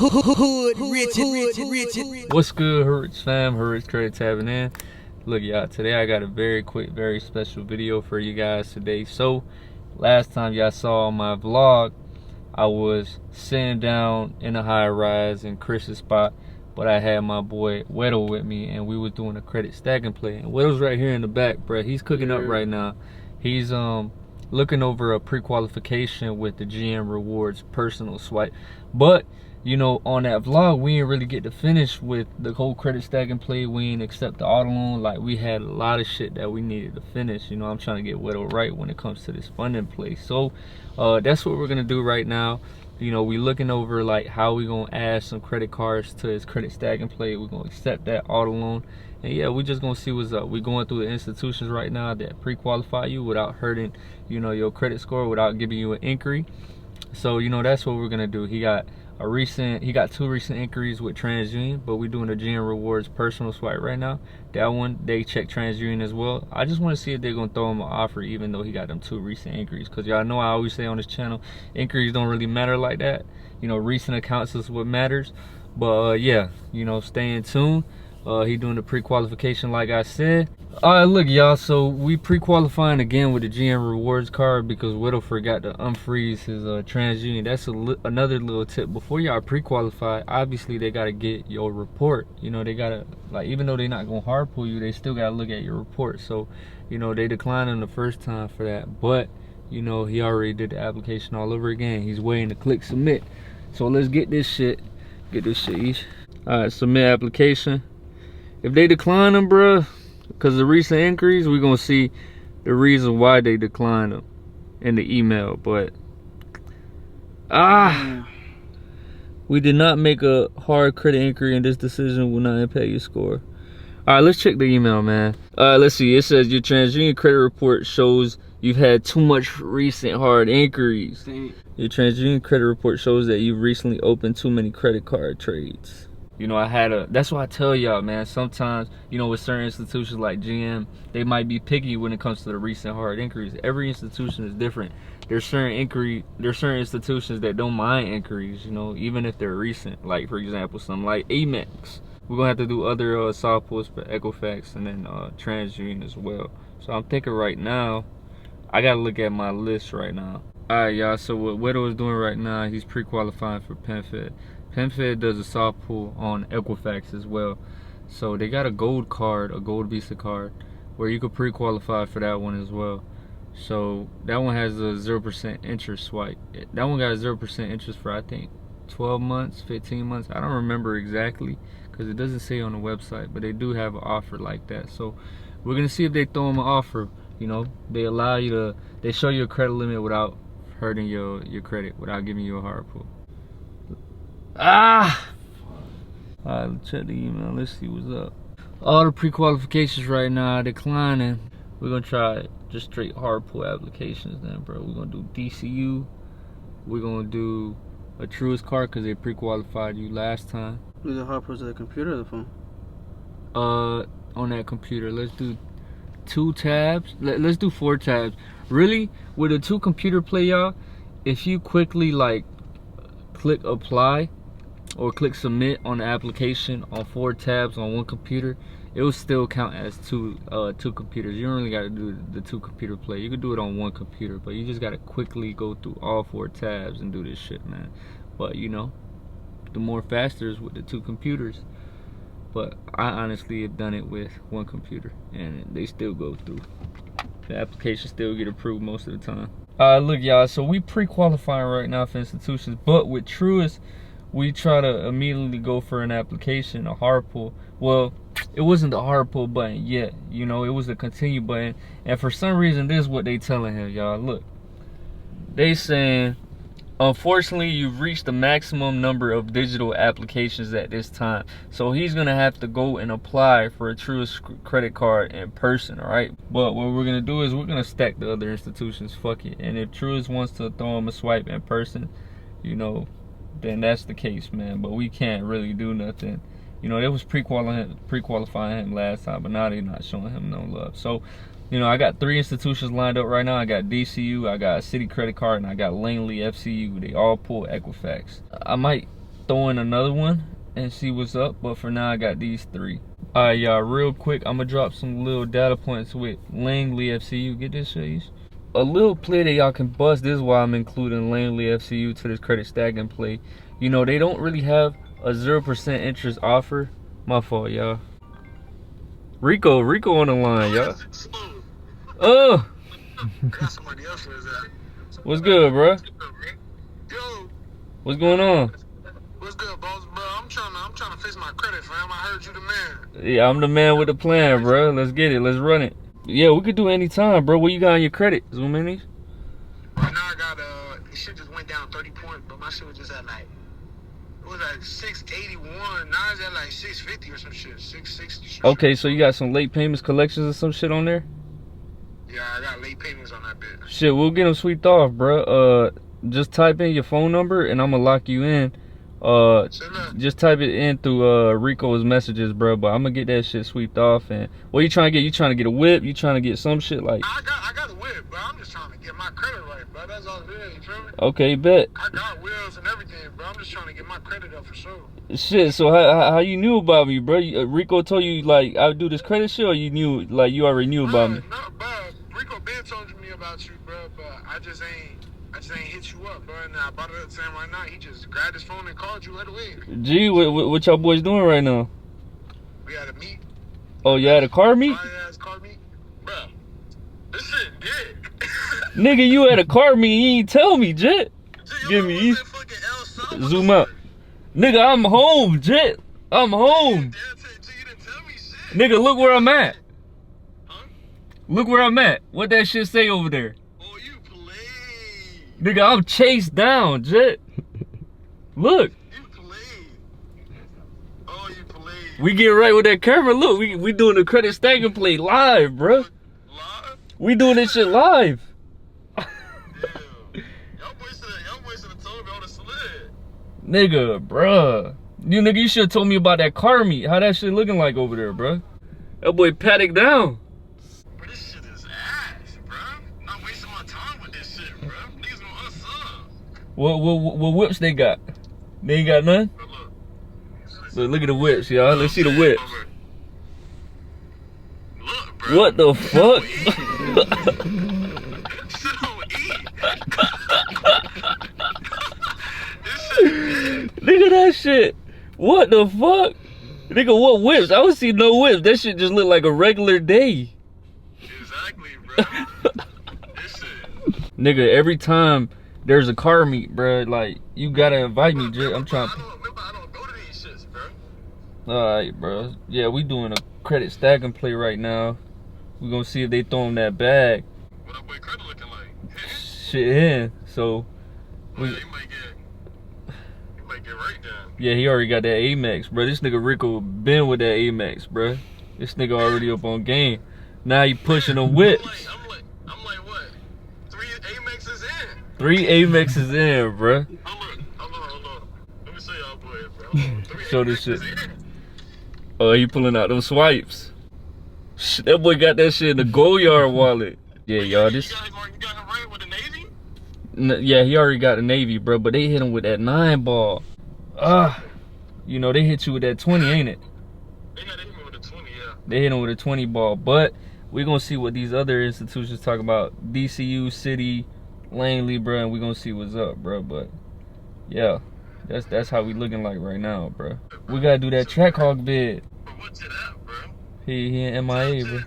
Hood, What's good, Hood fam? Hood Credit tapping in. Look, y'all, today I got a very quick, very special video for you guys today. So, last time y'all saw my vlog, I was sitting down in a high rise in Chris's spot, but I had my boy Weddle with me, and we was doing a credit stacking play. And Weddle's right here in the back, bruh. He's cooking up right now. He's looking over a pre-qualification with the GM Rewards personal swipe. But you know, on that vlog, we didn't really get to finish with the whole credit stacking play. We didn't accept the auto loan. Like, we had a lot of shit that we needed to finish. You know, I'm trying to get Weddle right when it comes to this funding play. So that's what we're gonna do right now. You know, we looking over like how we gonna add some credit cards to his credit stacking play. We're gonna accept that auto loan, and yeah, we just gonna see what's up. We're going through the institutions right now that pre-qualify you without hurting, you know, your credit score, without giving you an inquiry. So you know, that's what we're gonna do. He got two recent inquiries with TransUnion, but we're doing a GM Rewards personal swipe right now. That one, they check TransUnion as well. I just want to see if they're gonna throw him an offer, even though he got them two recent inquiries. Cause y'all know I always say on this channel, inquiries don't really matter like that. You know, recent accounts is what matters. But yeah, you know, stay in tune. He doing the pre-qualification like I said. Alright, look y'all, so we pre-qualifying again with the GM Rewards card because Weddle forgot to unfreeze his TransUnion. That's another little tip. Before y'all pre-qualify, obviously they gotta get your report. You know, they gotta, like, even though they not gonna hard pull you, they still gotta look at your report. So, you know, they declined him the first time for that. But, you know, he already did the application all over again. He's waiting to click submit. So let's get this shit. Each. Alright, submit application. If they decline them, bruh, because the recent inquiries, we're going to see the reason why they declined them in the email. But, we did not make a hard credit inquiry, and this decision will not impact your score. All right, let's check the email, man. Let's see. It says your TransUnion credit report shows you've had too much recent hard inquiries. Your TransUnion credit report shows that you've recently opened too many credit card trades. You know, that's why I tell y'all, man, sometimes, you know, with certain institutions like GM, they might be picky when it comes to the recent hard inquiries. Every institution is different. There's certain institutions that don't mind inquiries, you know, even if they're recent. Like, for example, something like Amex. We're going to have to do other soft pulls for Equifax and then TransUnion as well. So I'm thinking right now, I got to look at my list right now. All right, y'all, so what Weddle is doing right now, he's pre-qualifying for PenFed. PenFed does a soft pull on Equifax as well. So they got a gold card, a gold Visa card, where you could pre-qualify for that one as well. So that one has a 0% interest swipe. That one got 0% interest for, I think, 12 months, 15 months. I don't remember exactly because it doesn't say on the website, but they do have an offer like that. So we're going to see if they throw them an offer. You know, they allow you to, they show you a credit limit without hurting your credit, without giving you a hard pull. Alright, let's check the email. Let's see what's up. All the pre-qualifications right now are declining. We're gonna try just straight hard pull applications then, bro. We're gonna do DCU. We're gonna do a Truist card because they pre-qualified you last time. Do the hard pulls to the computer or the phone? On that computer. Let's do 2 tabs. Let's do 4 tabs. Really, with a 2 computer play, y'all, if you quickly like click apply or click submit on the application on 4 tabs on 1 computer, it will still count as two computers. You don't really got to do the 2 computer play. You can do it on 1 computer, but you just got to quickly go through all 4 tabs and do this shit, man. But you know, the more faster is with the 2 computers. But I honestly have done it with 1 computer, and they still go through. The application still get approved most of the time. Look, y'all, so we pre-qualifying right now for institutions, but with Truist, we try to immediately go for an application, a hard pull. Well, it wasn't the hard pull button yet, you know, it was the continue button. And for some reason, this is what they telling him, y'all. Look, they saying, unfortunately, you've reached the maximum number of digital applications at this time. So he's gonna have to go and apply for a Truist credit card in person, all right? But what we're gonna do is we're gonna stack the other institutions, fuck it. And if Truist wants to throw him a swipe in person, you know, then that's the case, man. But we can't really do nothing. You know, they was pre-qualifying him last time, but now they're not showing him no love. So, you know, I got 3 institutions lined up right now. I got DCU, I got Citi Credit Card, and I got Langley FCU. They all pull Equifax. I might throw in another one and see what's up. But for now, I got these 3. All right, y'all. Real quick, I'm gonna drop some little data points with Langley FCU. Get this shit. A little play that y'all can bust. This is why I'm including Langley FCU to this credit stacking play. You know, they don't really have a 0% interest offer. My fault, y'all. Rico on the line, y'all. Oh. What's good, bro? Yo. What's going on? What's good, boss, bro? I'm trying to fix my credit, fam. I heard you the man. Yeah, I'm the man with the plan, bro. Let's get it. Let's run it. Yeah, we could do any time, bro. What you got on your credit? Zoom in these? Right now I got the shit just went down 30 points, but my shit was just at like, it was like 681. Now it's at like 650 or some shit. 660. Okay, so you got some late payments, collections, or some shit on there? Yeah, I got late payments on that bit. Shit, we'll get them sweeped off, bro. Just type in your phone number and I'm gonna lock you in. Just type it in through Rico's messages, bro. But I'm gonna get that shit sweeped off. And what you trying to get? You trying to get a whip? You trying to get some shit like? I got a whip, bro. I'm just trying to get my credit right, bro. That's all it is. You feel me? Okay, bet. I got wheels and everything, bro. I'm just trying to get my credit up for sure. Shit. So how you knew about me, bro? Rico told you like I would do this credit shit, or you knew like you already knew about me? No, bro. Rico been told me about you, bro. But I just ain't hit you up, bro. And I brought it up to him right now. He just grabbed his phone and called you right away. Gee, what y'all boys doing right now? We had a meet. Oh, you had a car meet? Ass car meet, bro. This shit dead. Nigga, you had a car meet. You ain't tell me, Jet. Give me these. Zoom out. Nigga, I'm home, Jet. I'm home. You didn't tell me shit. Nigga, look where I'm at. Huh? Look where I'm at. What that shit say over there? Oh, you played. Nigga, I'm chased down, Jet. Look. You played. Oh, you played. We get right with that camera. Look, we doing the credit stacking play live, bro. Live? We doing this shit live. Damn. Y'all boys should have told me on the sled. Nigga, bruh. You should have told me about that car meet. How that shit looking like over there, bruh. That boy paddock down. Bro, this shit is ass, bro. Not wasting my time with this shit, bro. Niggas gonna unsub. What whips they got? They ain't got none? But Look at the whips, y'all. Let's see the whips. Look, bro. What the fuck? Shit don't eat. This shit dead. Look at that shit. What the fuck? Nigga, what whips? I don't see no whips. That shit just look like a regular day. Exactly, bro. This shit. Nigga, every time there's a car meet, bro, like, you gotta invite me, Jet. I'm trying to... I don't go to these shits, bro. Alright, bro. Yeah, we doing a credit stacking play right now. We gonna see if they throw him that bag. What that boy credit looking like? Shit in. So, He might get right down. yeah, he already got that Amex, bro. This nigga Rico been with that Amex, bro. This nigga already up on game. Now he pushing them whips. I'm like what? 3 Amexes in. 3 Amexes in, bro. Hold on. Let me show y'all boys, bro. 3 Show this Amexes shit. in. Oh, he pulling out those swipes. That boy got that shit in the Goyard wallet. Yeah, y'all, this... You got him right with the Navy? Yeah, he already got the Navy, bro, but they hit him with that 9 ball. You know, they hit you with that 20, ain't it? They hit him with a 20, yeah. They hit him with a 20 ball, but we're going to see what these other institutions talk about. DCU, City, Langley, bro, and we're going to see what's up, bro, but yeah, that's how we looking like right now, bro. We got to do that track hawk bid. But what's it at, bro? He in MIA, bro.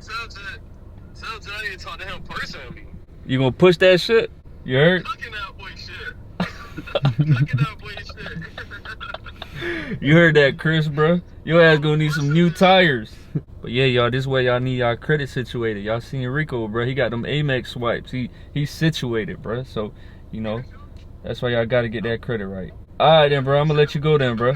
Tell Jay I need to talk to him personally. You going to push that shit? You heard? Look at that boy shit. Look at that boy shit. You heard that, Chris, bro? Your ass gonna need some new tires. But yeah, y'all, this way y'all need y'all credit situated. Y'all seen Rico, bro? He got them Amex swipes. He's situated, bro. So, you know, that's why y'all gotta get that credit right. Alright then, bro. I'm gonna let you go then, bro.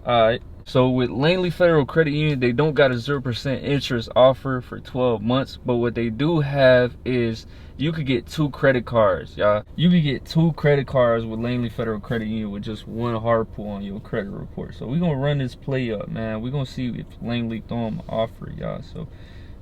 Alright. So with Langley Federal Credit Union, they don't got a 0% interest offer for 12 months. But what they do have is you could get 2 credit cards, y'all. You could get 2 credit cards with Langley Federal Credit Union with just 1 hard pull on your credit report. So we're going to run this play up, man. We're going to see if Langley throw them an offer, y'all. So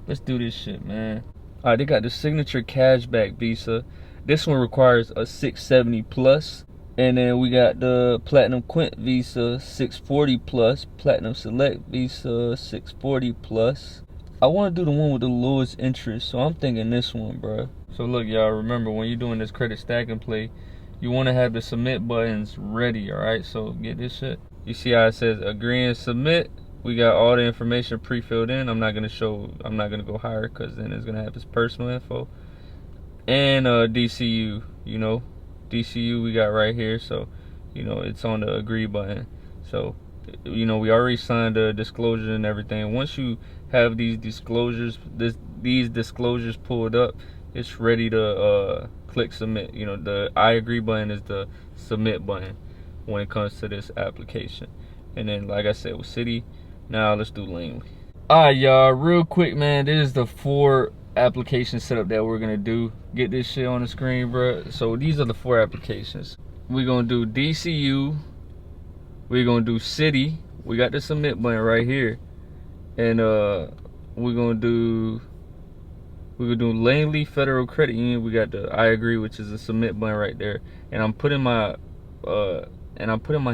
let's do this shit, man. Alright, they got the signature cashback visa. This one requires a 670 plus. And then we got the Platinum Quint Visa 640 plus, Platinum Select Visa 640 plus. I want to do the one with the lowest interest, so I'm thinking this one, bro. So look, y'all, remember when you're doing this credit stack and play, you want to have the submit buttons ready, all right? So get this shit. You see how it says agree and submit? We got all the information pre-filled in. I'm not gonna go higher because then it's gonna have his personal info. And DCU, you know, DCU we got right here, so you know it's on the agree button. So you know we already signed the disclosure and everything. Once you have these disclosures pulled up, it's ready to click submit. You know, the I agree button is the submit button when it comes to this application. And then like I said with City, now let's do Langley. Alright y'all, real quick man, this is the 4 application setup that we're gonna do. Get this shit on the screen, bro. So these are the 4 applications. We're gonna do DCU, we're gonna do City, we got the submit button right here, and we're gonna do Langley Federal Credit Union. We got the I agree, which is a submit button right there. And I'm putting my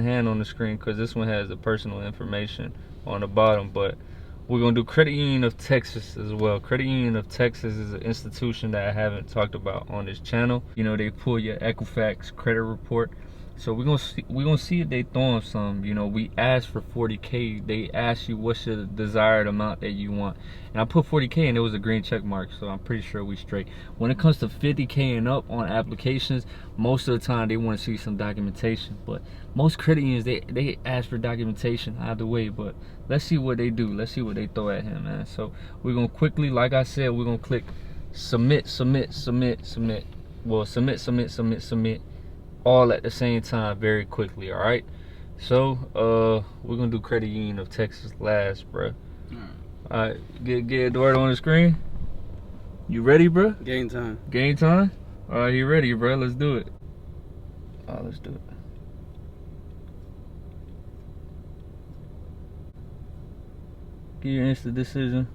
hand on the screen because this one has the personal information on the bottom. But we're gonna do Credit Union of Texas as well. Credit Union of Texas is an institution that I haven't talked about on this channel. You know, they pull your Equifax credit report. So we're gonna see if they throw them some. You know, we asked for 40K. They ask you what's your desired amount that you want, and I put 40K and it was a green check mark, so I'm pretty sure we straight. When it comes to 50K and up on applications, most of the time they want to see some documentation. But most credit unions they ask for documentation either way. But let's see what they do. Let's see what they throw at him, man. So we're gonna quickly, like I said, we're gonna click submit. Well, submit all at the same time very quickly. All right, so we're gonna do Credit Union of Texas last, bro. All right, get Eduardo on the screen. You ready, bro? Game time. Game time. All right, you ready, bro? Let's do it. Let's do it. Get your instant decision.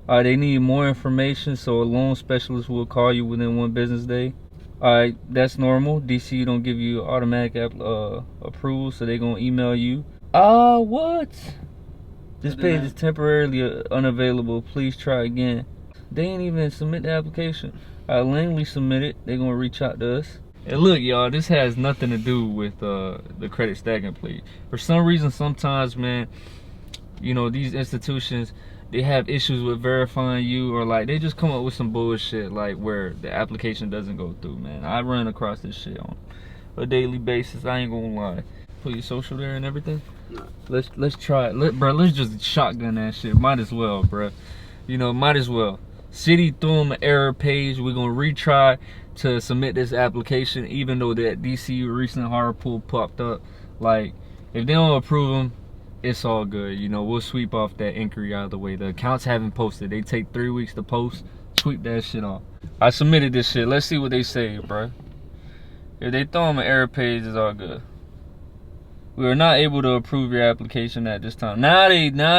All right, they need more information, so a loan specialist will call you within 1 business day. Alright, that's normal. DC don't give you automatic approval, so they're gonna email you. What? This page is temporarily unavailable. Please try again. They ain't even submit the application. Langley submitted. They're gonna reach out to us. And look, y'all, this has nothing to do with the credit stacking plea. For some reason, sometimes, man, you know, these institutions, they have issues with verifying you, or like they just come up with some bullshit like where the application doesn't go through, man. I run across this shit on a daily basis. I ain't gonna lie. Put your social there and everything. No. Let's try it. Let's just shotgun that shit. Might as well, bro. You know, might as well. City threw them an error page. We're gonna retry to submit this application, even though that DC recent hard pull popped up. Like, if they don't approve them, it's all good. You know, we'll sweep off that inquiry out of the way. The accounts haven't posted. They take 3 weeks to post. Sweep that shit off. I submitted this shit. Let's see what they say, bro. If they throw them an error page, it's all good. We are not able to approve your application at this time. Now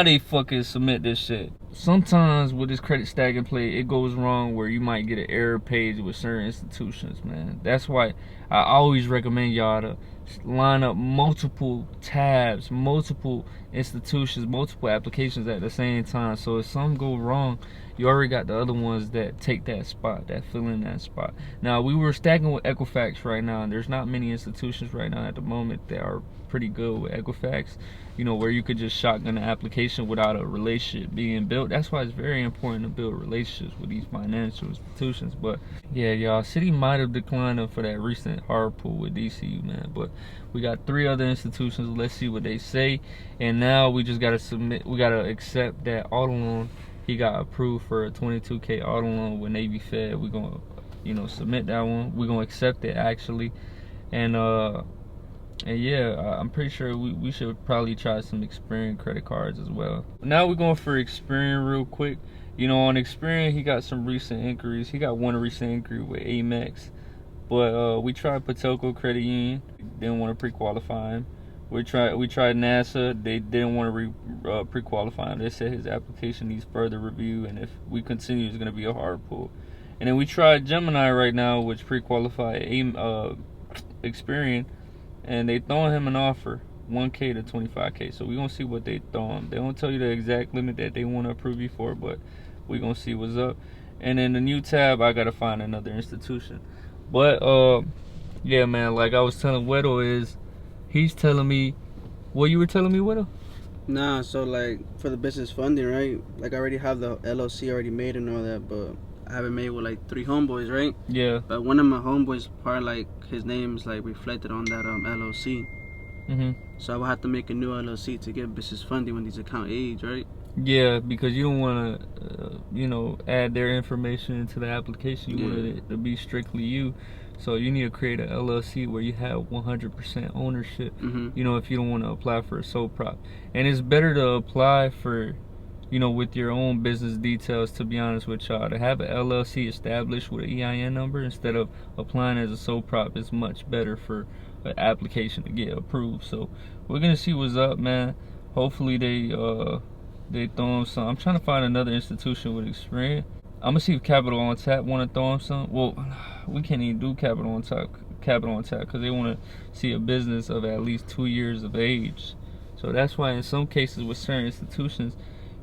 they fucking submit this shit. Sometimes with this credit stacking play, it goes wrong where you might get an error page with certain institutions, man. That's why I always recommend y'all to line up multiple tabs, multiple institutions, multiple applications at the same time. So if something go wrong, you already got the other ones that take that spot, that fill in that spot. Now, we were stacking with Equifax right now, and there's not many institutions right now at the moment that are pretty good with Equifax, you know, where you could just shotgun an application without a relationship being built. That's why it's very important to build relationships with these financial institutions. But yeah, y'all, City might have declined them for that recent hard pull with DCU, man. But we got 3 other institutions. Let's see what they say. And now we just gotta submit. We gotta accept that auto loan. He got approved for a 22K auto loan with Navy Fed. We're gonna, you know, submit that one. We're gonna accept it actually, and yeah, I'm pretty sure we should probably try some Experian credit cards as well. Now we're going for Experian real quick. You know, on Experian, he got some recent inquiries. He got one recent inquiry with Amex, but we tried Patelco Credit Union. Didn't want to pre-qualify him. We tried NASA. They didn't want to pre-qualify him. They said his application needs further review, and if we continue, it's going to be a hard pull. And then we tried Gemini right now, which pre-qualified Experian. and they throwing him an offer 1K to 25K. So we gonna see what they throw him. They don't tell you the exact limit that they want to approve you for, but we gonna see what's up. And then the new tab, I gotta find another institution. But yeah, man, like I was telling Weddle, is he's telling me what you were telling me, Weddle? Nah, so like for the business funding, right? Like I already have the LLC already made and all that, but I have it made with like 3 homeboys, right? Yeah. But one of my homeboys, part like his name's like reflected on that LLC. So I will have to make a new LLC to get business funding when these account age, right? Yeah, because you don't want to, add their information into the application. You want it to be strictly you. So you need to create an LLC where you have 100% ownership. If you don't want to apply for a sole prop, and it's better to apply for, with your own business details. To be honest with y'all, to have an LLC established with an EIN number instead of applying as a sole prop is much better for an application to get approved. So we're gonna see what's up, man. Hopefully they throw him some. I'm trying to find another institution with Experian. I'm gonna see if Capital on Tap want to throw him some. Well, we can't even do Capital on Tap because they want to see a business of at least 2 years of age. So that's why in some cases with certain institutions,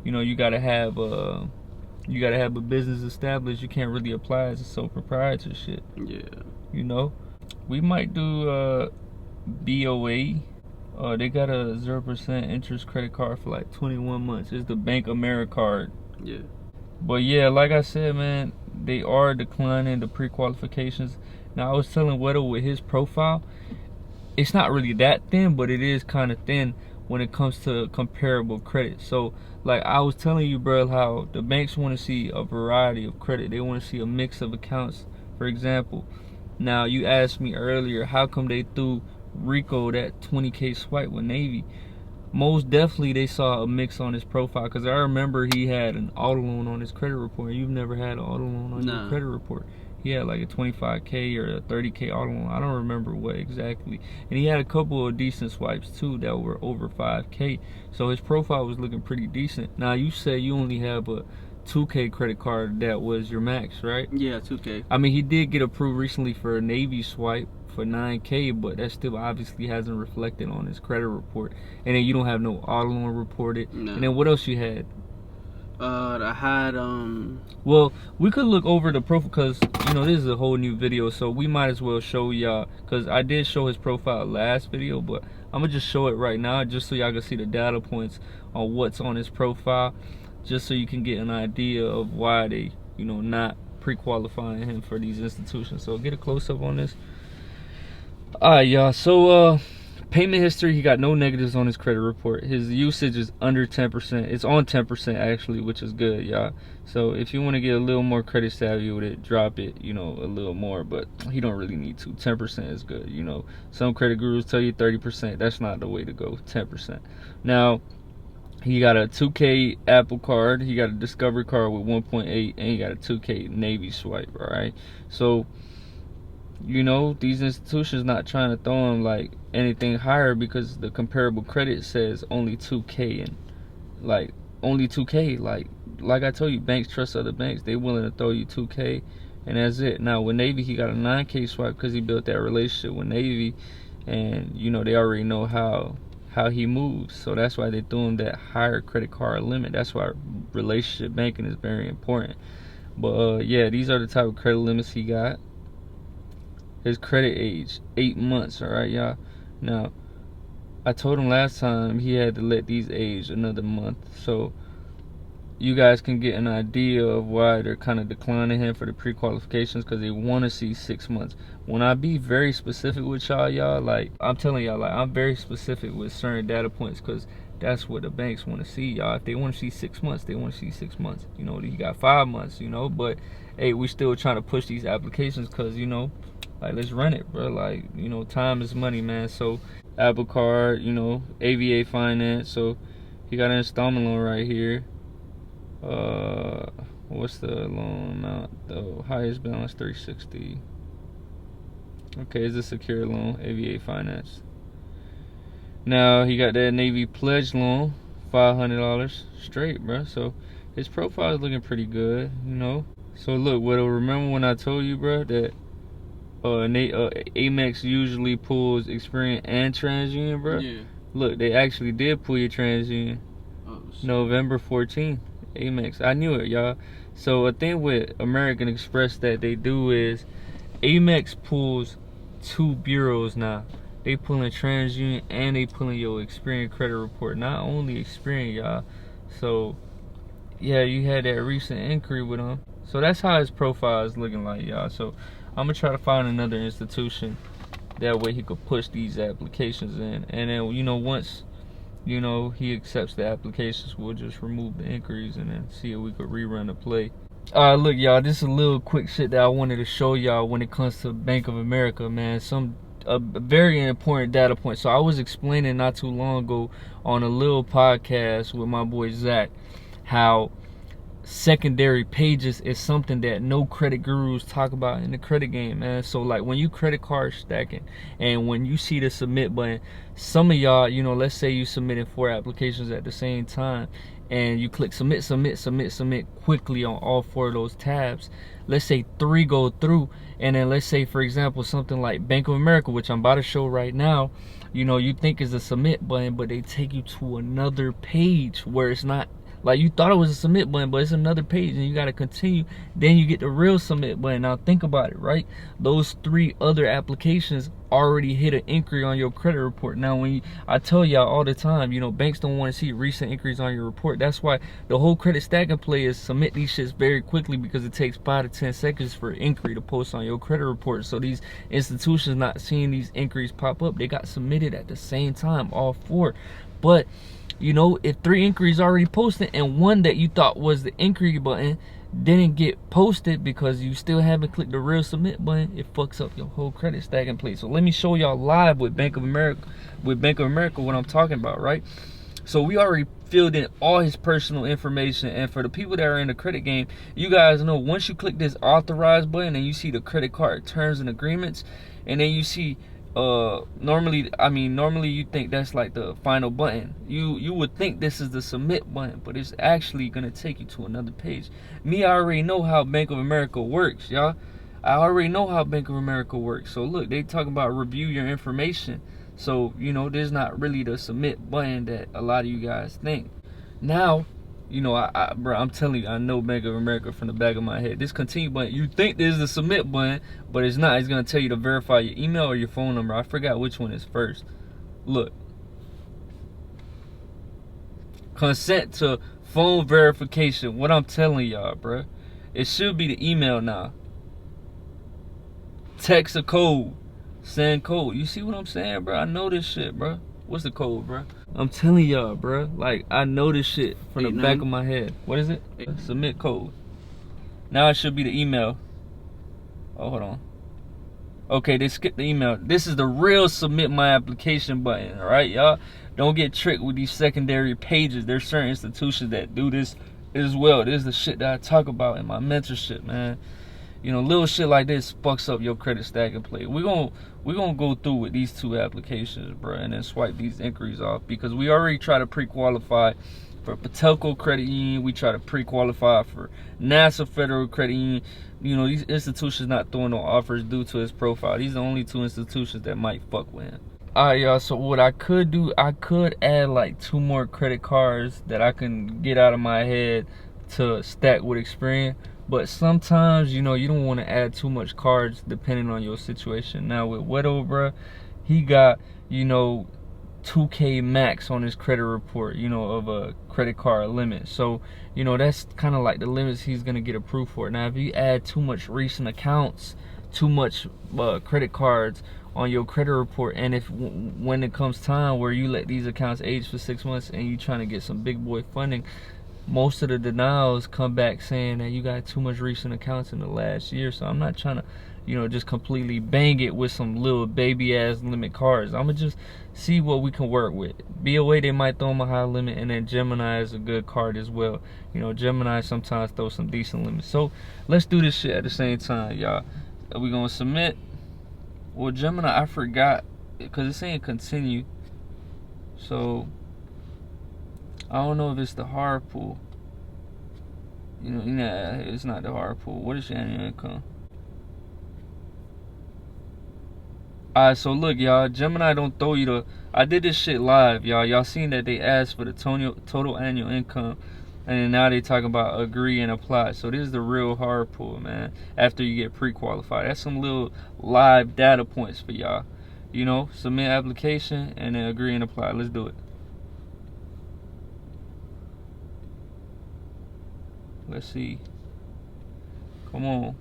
you gotta have a business established. You can't really apply as a sole proprietorship. Yeah. We might do BOA. They got a 0% interest credit card for like 21 months. It's the Bank AmeriCard. Yeah. But yeah, like I said, man, they are declining the pre-qualifications. Now I was telling Weddle with his profile, it's not really that thin, but it is kind of thin when it comes to comparable credit. So like I was telling you, bro, how the banks want to see a variety of credit. They want to see a mix of accounts. For example, now you asked me earlier, how come they threw Rico that 20K swipe with Navy? Most definitely they saw a mix on his profile, because I remember he had an auto loan on his credit report. You've never had an auto loan on your credit report. He had like a 25K or a 30K auto loan. I don't remember what exactly. And he had a couple of decent swipes too that were over 5K. So his profile was looking pretty decent. Now you say you only have a 2K credit card that was your max, right? Yeah, 2K. I mean, he did get approved recently for a Navy swipe for 9K, but that still obviously hasn't reflected on his credit report. And then you don't have no auto loan reported. No. And then what else you had? I had Well, we could look over the profile, because this is a whole new video, so we might as well show y'all, because I did show his profile last video, but I'm gonna just show it right now just so y'all can see the data points on what's on his profile, just so you can get an idea of why they not pre-qualifying him for these institutions. So get a close-up on this. Alright, y'all, so payment history, he got no negatives on his credit report. His usage is under 10%. It's on 10% actually, which is good, y'all. So if you want to get a little more credit savvy with it, drop it, a little more, but he don't really need to. 10% is good, Some credit gurus tell you 30%. That's not the way to go. 10%. Now, he got a 2K Apple card, he got a Discovery card with 1.8, and he got a 2K Navy swipe, alright? So these institutions not trying to throw him like anything higher, because the comparable credit says only 2K, and like only 2K. Like I told you, banks trust other banks. They willing to throw you 2K, and that's it. Now with Navy, he got a 9K swipe because he built that relationship with Navy, and they already know how he moves. So that's why they threw him that higher credit card limit. That's why relationship banking is very important. But yeah, these are the type of credit limits he got. His credit age, 8 months, alright, y'all. Now, I told him last time he had to let these age another month, so you guys can get an idea of why they're kind of declining him for the pre-qualifications, because they want to see 6 months. When I be very specific with y'all, like, I'm telling y'all, like, I'm very specific with certain data points, because that's what the banks want to see, y'all. If they want to see 6 months, they want to see 6 months. You got 5 months, but, hey, we still trying to push these applications, because, like, let's run it, bro. Like, time is money, man. So Apple card, AVA finance. So he got an installment loan right here. What's the loan amount? The highest balance, $360. Okay, it's a secure loan, AVA finance. Now he got that Navy pledge loan, $500 straight, bro. So his profile is looking pretty good, So look, Widow, remember when I told you, bro, that And they Amex usually pulls Experian and TransUnion, bro. Yeah. Look, they actually did pull your TransUnion. Oh, shit. November 14th, Amex. I knew it, y'all. So a thing with American Express that they do is Amex pulls 2 bureaus now. They pulling TransUnion and they pulling your Experian credit report. Not only Experian, y'all. So yeah, you had that recent inquiry with him. So that's how his profile is looking like, y'all. So I'm gonna try to find another institution. That way he could push these applications in. And then, you know, once, you know, he accepts the applications, we'll just remove the inquiries and then see if we could rerun the play. Look, y'all, this is a little quick shit that I wanted to show y'all when it comes to Bank of America, man. A very important data point. So I was explaining not too long ago on a little podcast with my boy Zach how secondary pages is something that no credit gurus talk about in the credit game, man. So like when you credit card stacking and when you see the submit button, some of y'all, you know, let's say you submitted 4 applications at the same time and you click submit quickly on all 4 of those tabs. Let's say 3 go through, and then let's say, for example, something like Bank of America, which I'm about to show right now, you know, you think is a submit button, but they take you to another page where it's not. Like, you thought it was a submit button, but it's another page and you got to continue. Then you get the real submit button. Now think about it, right? Those 3 other applications already hit an inquiry on your credit report. Now I tell y'all all the time, you know, banks don't want to see recent inquiries on your report. That's why the whole credit stacking play is submit these shits very quickly, because it takes 5 to 10 seconds for an inquiry to post on your credit report. So these institutions not seeing these inquiries pop up, they got submitted at the same time, all 4. But you know, if 3 inquiries already posted and 1 that you thought was the inquiry button didn't get posted because you still haven't clicked the real submit button, it fucks up your whole credit stacking play. So let me show y'all live with Bank of America, what I'm talking about, right? So we already filled in all his personal information, and for the people that are in the credit game, you guys know once you click this authorize button and you see the credit card terms and agreements, and then you see normally you think that's like the final button. You would think this is the submit button, but it's actually gonna take you to another page. I already know how Bank of America works, y'all. I already know how Bank of America works. So look, they talk about review your information. So, you know, there's not really the submit button that a lot of you guys think. Now, you know, bro, I'm telling you, I know Bank of America from the back of my head. This continue button, you think this is the submit button, but it's not. It's gonna tell you to verify your email or your phone number. I forgot which one is first. Look, consent to phone verification. What I'm telling y'all, bro, it should be the email now. Text a code, send code. You see what I'm saying, bro? I know this shit, bro. What's the code, bro? I'm telling y'all, bro. Like, I know this shit from the back of my head. What is it? Submit code. Now it should be the email. Oh, hold on. Okay, they skipped the email. This is the real submit my application button, all right, y'all? Don't get tricked with these secondary pages. There's certain institutions that do this as well. This is the shit that I talk about in my mentorship, man. You know, little shit like this fucks up your credit stacking play. We're gonna go through with these 2 applications, bro, and then swipe these inquiries off, because we already try to pre-qualify for Patelco Credit Union. We try to pre-qualify for NASA Federal Credit Union. You know, these institutions not throwing no offers due to his profile. These are the only 2 institutions that might fuck with him. Alright, y'all, so what I could do, I could add like 2 more credit cards that I can get out of my head to stack with Experian. But sometimes, you know, you don't want to add too much cards depending on your situation. Now with Weddle, bro, he got, you know, 2K max on his credit report, you know, of a credit card limit. So, you know, that's kind of like the limits he's going to get approved for. Now, if you add too much recent accounts, too much credit cards on your credit report, and when it comes time where you let these accounts age for 6 months and you trying to get some big boy funding, most of the denials come back saying that you got too much recent accounts in the last year. So I'm not trying to, you know, just completely bang it with some little baby ass limit cards. I'm gonna just see what we can work with. BOA, they might throw them a high limit, and then Gemini is a good card as well. You know, Gemini sometimes throw some decent limits. So let's do this shit at the same time, y'all. Are we gonna submit? Well, Gemini, I forgot, because it's saying continue. So I don't know if it's the hard pull. You know, it's not the hard pull. What is your annual income? Alright, so look, y'all. Gemini don't throw you the. I did this shit live, y'all. Y'all seen that they asked for the total annual income, and then now they talking about agree and apply. So this is the real hard pull, man. After you get pre-qualified, that's some little live data points for y'all. You know, submit application and then agree and apply. Let's do it. Let's see. Come on.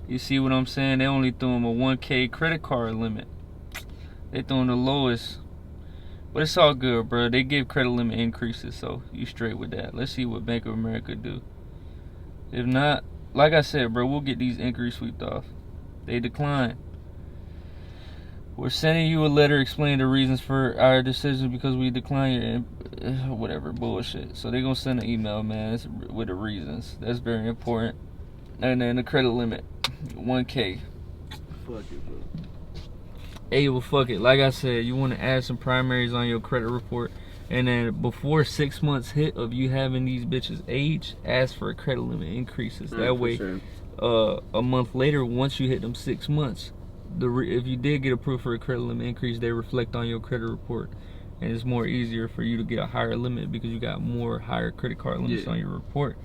You see what I'm saying? They only threw him a 1K credit card limit. They threw him the lowest. But it's all good, bro. They give credit limit increases, so you straight with that. Let's see what Bank of America do. If not, like I said, bro, we'll get these inquiries swept off. They decline. We're sending you a letter explaining the reasons for our decision because we decline your whatever bullshit. So they're gonna send an email, man, with the reasons. That's very important. And then the credit limit, 1K. Fuck it, bro. Hey, well, fuck it. Like I said, you want to add some primaries on your credit report, and then before 6 months hit of you having these bitches age, ask for a credit limit increases. That way, sure. A month later, once you hit them 6 months, if you did get approved for a credit limit increase, they reflect on your credit report, and it's more easier for you to get a higher limit because you got more higher credit card limits on your report.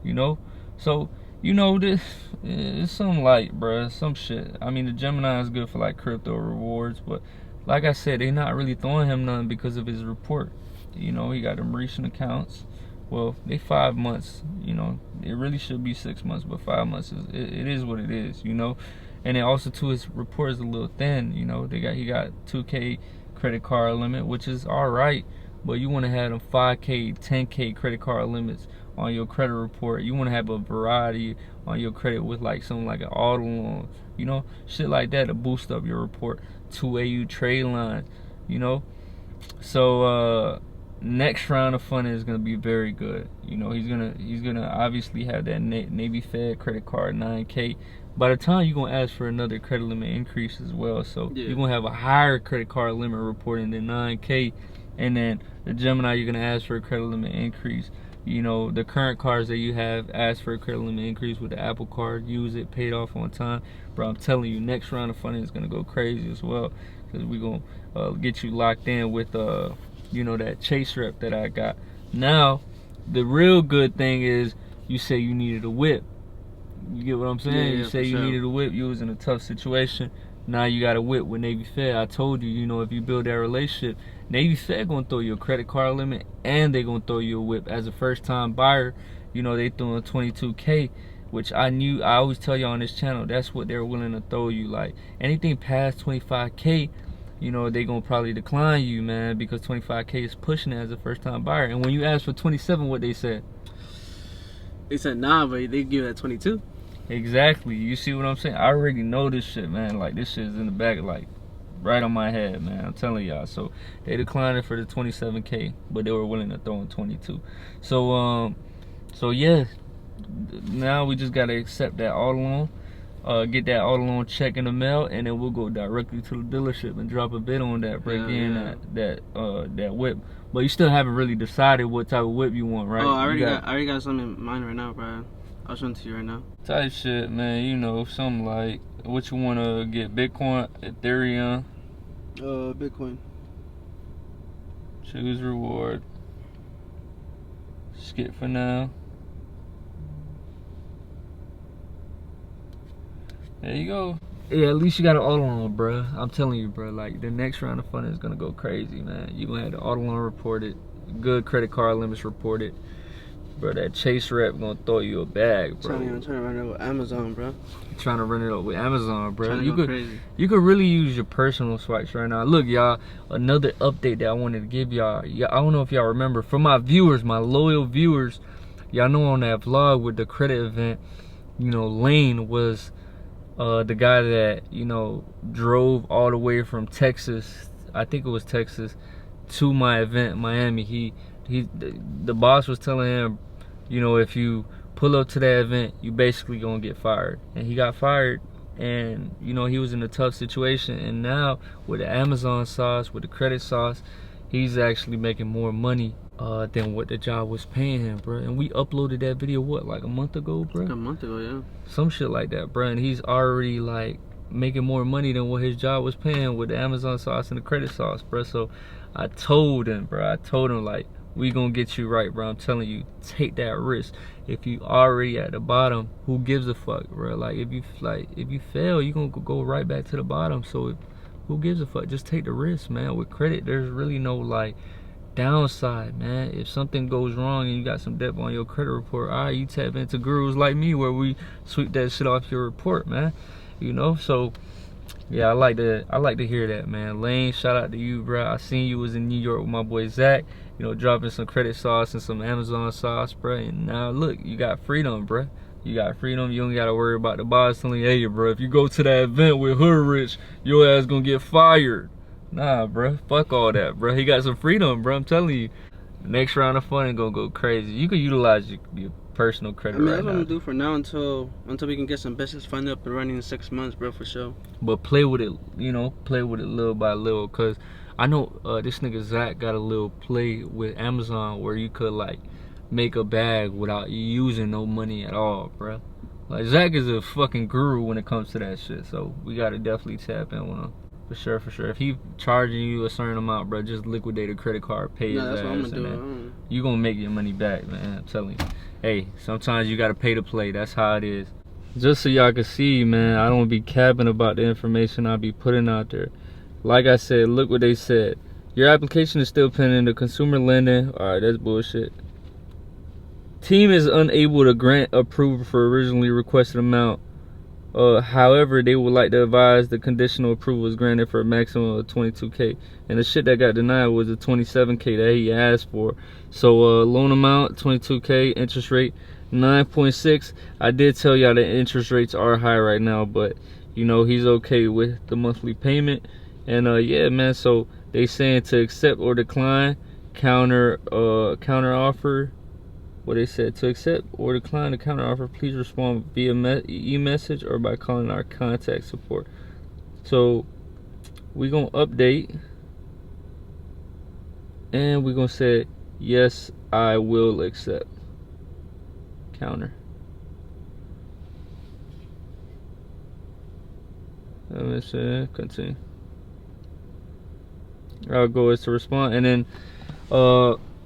You know, so. You know, this it's some light, bruh, some shit. I mean, the Gemini is good for like crypto rewards, but like I said, they not really throwing him none because of his report. You know, he got them recent accounts. Well, they 5 months. You know, it really should be 6 months, but 5 months it is what it is. You know, and then also too, his report is a little thin. You know, he got 2K credit card limit, which is all right, but you want to have them 5K, 10K credit card limits on your credit report. You want to have a variety on your credit with like something like an auto loan, you know, shit like that to boost up your report. 2AU trade lines, you know. So next round of funding is gonna be very good. You know, he's gonna obviously have that Navy Fed credit card 9K. By the time you're gonna ask for another credit limit increase as well, so you're gonna have a higher credit card limit reporting than 9K, and then the Gemini you're gonna ask for a credit limit increase. You know, the current cards that you have, ask for a credit limit increase with the Apple Card, use it, paid off on time. Bro, I'm telling you, next round of funding is gonna go crazy as well, because we're gonna get you locked in with you know, that Chase rep that I got. Now, the real good thing is you say you needed a whip. You get what I'm saying? Yeah, you say you needed a whip, you was in a tough situation. Now you got a whip with Navy Fed. I told you, you know, if you build that relationship, Navy Fed gonna throw you a credit card limit and they gonna throw you a whip. As a first time buyer, you know, they throwing 22K, which I always tell you on this channel, that's what they're willing to throw you. Like anything past 25K, you know, they gonna probably decline you, man, because 25K is pushing it as a first time buyer. And when you ask for 27, what they said? They said nah, but they give that 22. Exactly. You see what I'm saying? I already know this shit, man. Like this shit is in the back, like right on my head, man. I'm telling y'all. So they declined it for the 27K, but they were willing to throw in 22. So yeah. Now we just gotta accept that auto loan, get that auto loan check in the mail, and then we'll go directly to the dealership and drop a bid on that, break that whip. But you still haven't really decided what type of whip you want, right? Oh, I already got something in mind right now, bro. I'll show it to you right now. Type shit, man. You know, something like what you want to get: Bitcoin, Ethereum. Bitcoin. Choose reward. Skip for now. There you go. Yeah, at least you got an auto loan, bro. I'm telling you, bro. Like the next round of funding is gonna go crazy, man. You gonna have the auto loan reported, good credit card limits reported. Bro, that Chase rep gonna throw you a bag, bro. I'm trying to run it with Amazon, bro. Trying to run it up with Amazon, bro. You could really use your personal swipes right now. Look, y'all, another update that I wanted to give y'all. I don't know if y'all remember. For my viewers, my loyal viewers, y'all know on that vlog with the credit event, you know, Lane was the guy that, you know, drove all the way from Texas, I think it was Texas, to my event in Miami. The boss was telling him, you know, if you pull up to that event, you basically gonna get fired. And he got fired, and you know, he was in a tough situation. And now with the Amazon sauce, with the credit sauce, he's actually making more money than what the job was paying him, bro. And we uploaded that video, what, like a month ago, bro? A month ago, yeah. Some shit like that, bro. And he's already like making more money than what his job was paying with the Amazon sauce and the credit sauce, bro. So I told him, bro. I told him, like, we gonna get you right, bro. I'm telling you, take that risk. If you already at the bottom, who gives a fuck, bro? Like, if you fail, you gonna go right back to the bottom. So who gives a fuck? Just take the risk, man. With credit, there's really no like downside, man. If something goes wrong and you got some debt on your credit report, all right, you tap into gurus like me where we sweep that shit off your report, man. You know, so yeah, I like to hear that, man. Lane, shout out to you, bro. I seen you was in New York with my boy Zach, you know, dropping some credit sauce and some Amazon sauce, bro. And now look, you got freedom, bro. You got freedom. You don't gotta worry about the boss telling you, hey, bro, if you go to that event with Hoodrich, your ass gonna get fired. Nah, bro, fuck all that, bro. He got some freedom, bro. I'm telling you, the next round of funding gonna go crazy. You can utilize your personal credit. I mean, right that's what now. I'm gonna do for now until we can get some business funded up and running in 6 months, bro, for sure. But play with it, you know, play with it little by little, cause I know this nigga Zach got a little play with Amazon where you could like make a bag without using no money at all, bro. Like, Zach is a fucking guru when it comes to that shit, so we gotta definitely tap in with him. For sure, for sure. If he charging you a certain amount, bro, just liquidate a credit card, pay his ass, that's what I'm and gonna do. then you gonna make your money back, man. I'm telling you. Hey, sometimes you gotta pay to play. That's how it is. Just so y'all can see, man, I don't be capping about the information I be putting out there. Like I said, look what they said. Your application is still pending the consumer lending. All right, that's bullshit. Team is unable to grant approval for originally requested amount. However, they would like to advise the conditional approval was granted for a maximum of 22K, and the shit that got denied was the 27K that he asked for. So loan amount 22K, interest rate 9.6. I did tell y'all that interest rates are high right now, but you know, he's okay with the monthly payment. And yeah, man, so they saying to accept or decline counter offer. What they said, to accept or decline the counter offer, please respond via e-message or by calling our contact support. So we gonna update and we gonna say yes, I will accept counter. Let me see, continue. Our goal is to respond, and then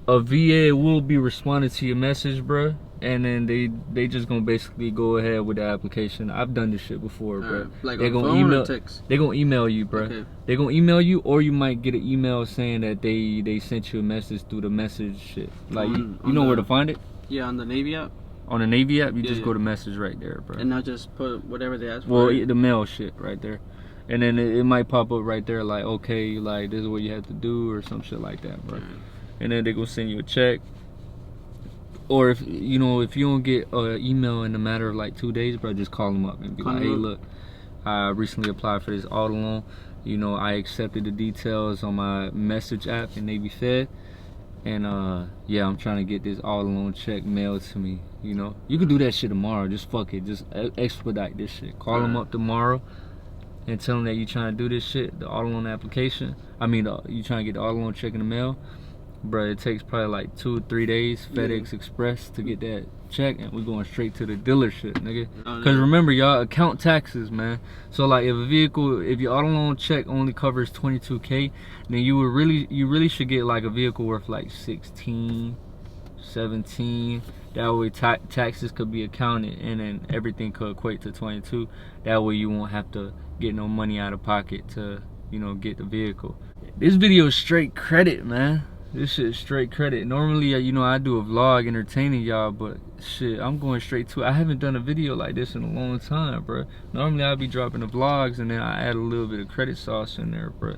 a VA will be responding to your message, bruh, and then they just gonna basically go ahead with the application. I've done this shit before, bruh. Like they on gonna phone email, or text? they gonna email you, bruh. Okay. They gonna email you, or you might get an email saying that they sent you a message through the message shit. Like, you know where to find it? Yeah, on the Navy app. On the Navy app, you just go to message right there, bruh. And I'll just put whatever they ask for. Well, the mail shit right there. And then it might pop up right there like, okay, like, this is what you have to do or some shit like that, bro. And then they gonna send you a check. Or if you don't get an email in a matter of like 2 days, bro, just call them up and be like, hey, look, I recently applied for this auto loan. You know, I accepted the details on my message app in Navy Fed. And yeah, I'm trying to get this auto loan check mailed to me. You know, you can do that shit tomorrow. Just fuck it, just expedite this shit. Call them up tomorrow and tell them that you trying to do this shit, the auto loan application. I mean, you trying to get the auto loan check in the mail. Bro, it takes probably like 2 or 3 days, FedEx Express, to get that check, and we're going straight to the dealership, nigga. Because remember, y'all, account taxes, man. So like, if your auto loan check only covers 22K, then you really should get like a vehicle worth like 16, 17. That way taxes could be accounted, and then everything could equate to 22. That way you won't have to get no money out of pocket to, you know, get the vehicle. This video is straight credit, man. This shit is straight credit. Normally, you know, I do a vlog entertaining y'all, but shit, I'm going straight to it. I haven't done a video like this in a long time, bro. Normally, I'll be dropping the vlogs and then I add a little bit of credit sauce in there, bro.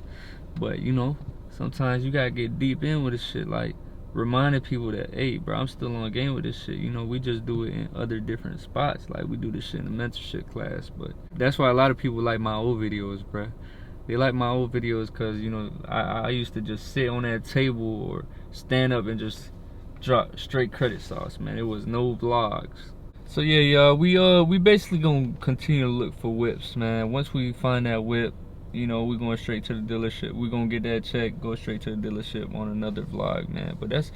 But, you know, sometimes you gotta get deep in with this shit, like reminding people that, hey, bro, I'm still on game with this shit. You know, we just do it in other different spots. Like, we do this shit in the mentorship class, but that's why a lot of people like my old videos, bro. They like my old videos because, you know, I used to just sit on that table or stand up and just drop straight credit sauce, man. It was no vlogs. So yeah, y'all, we basically gonna continue to look for whips, man. Once we find that whip, you know, we're going straight to the dealership. We're gonna get that check, go straight to the dealership on another vlog, man. But that's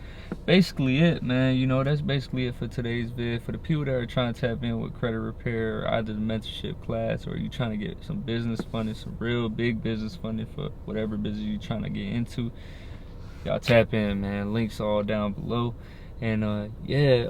basically it, man. You know, that's basically it for today's vid. For the people that are trying to tap in with credit repair, either the mentorship class, or you trying to get some business funding, some real big business funding for whatever business you're trying to get into, y'all tap in, man. Links all down below. And yeah,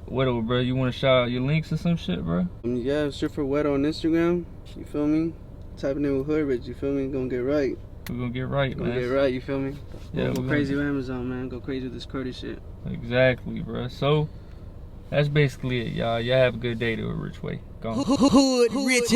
Weddle, bro, you want to shout out your links or some shit, bro? Yeah, search for Weddle on Instagram. You feel me? Typing in with Hoodrich, you feel me? Gonna get right. We're gonna get right, man. Gonna get right, you feel me? Yeah, go crazy with Amazon, man. Go crazy with this credit shit. Exactly, bro. So that's basically it, y'all. Y'all have a good day the rich way. Gone. Hood, rich.